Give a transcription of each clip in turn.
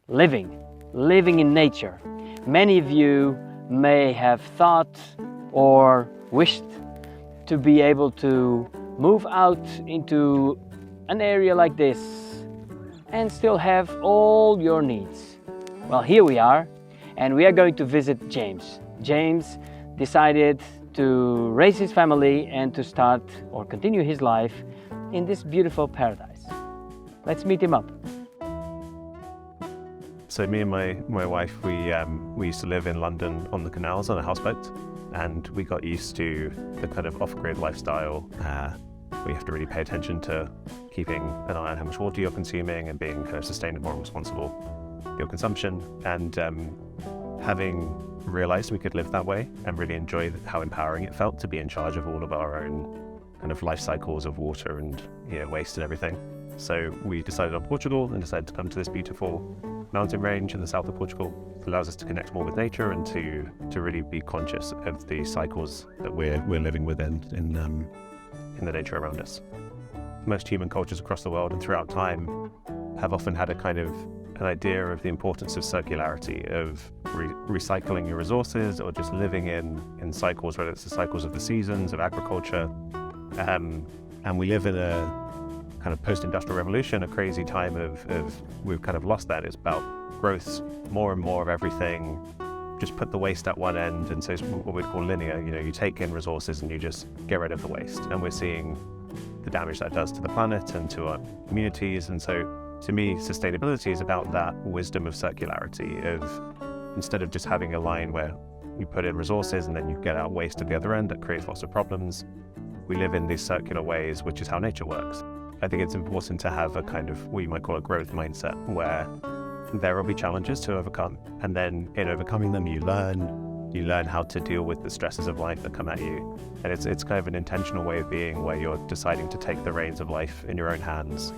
living in nature. Many of you may have thought or wished to be able to move out into an area like this and still have all your needs. Well, here we are, and we are going to visit James. James decided to raise his family and to start or continue his life in this beautiful paradise. Let's meet him up. So me and my wife, we used to live in London on the canals on a houseboat, and we got used to the kind of off-grid lifestyle. We have to really pay attention to keeping an eye on how much water you're consuming and being kind of sustainable and responsible for your consumption. And having realized we could live that way and really enjoy how empowering it felt to be in charge of all of our own kind of life cycles of water and waste and everything. So we decided on Portugal and decided to come to this beautiful mountain range in the south of Portugal. It allows us to connect more with nature and to really be conscious of the cycles that we're living within in the nature around us. Most human cultures across the world and throughout time have often had an idea of the importance of circularity, of recycling your resources, or just living in cycles, whether it's the cycles of the seasons, of agriculture. And we live in a kind of post-industrial revolution, a crazy time of we've kind of lost that. It's about growth, more and more of everything. Just put the waste at one end, and so it's what we'd call linear. You take in resources and you just get rid of the waste. And we're seeing the damage that does to the planet and to our communities. And so to me, sustainability is about that wisdom of circularity, of instead of just having a line where you put in resources and then you get out waste at the other end that creates lots of problems. We live in these circular ways, which is how nature works. I think it's important to have a kind of what you might call a growth mindset, where there will be challenges to overcome, and then in overcoming them you learn how to deal with the stresses of life that come at you. And it's kind of an intentional way of being, where you're deciding to take the reins of life in your own hands.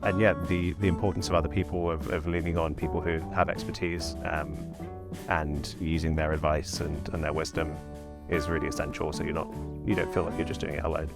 And yet the importance of other people, of leaning on people who have expertise and using their advice and their wisdom is really essential, so you don't feel like you're just doing it alone.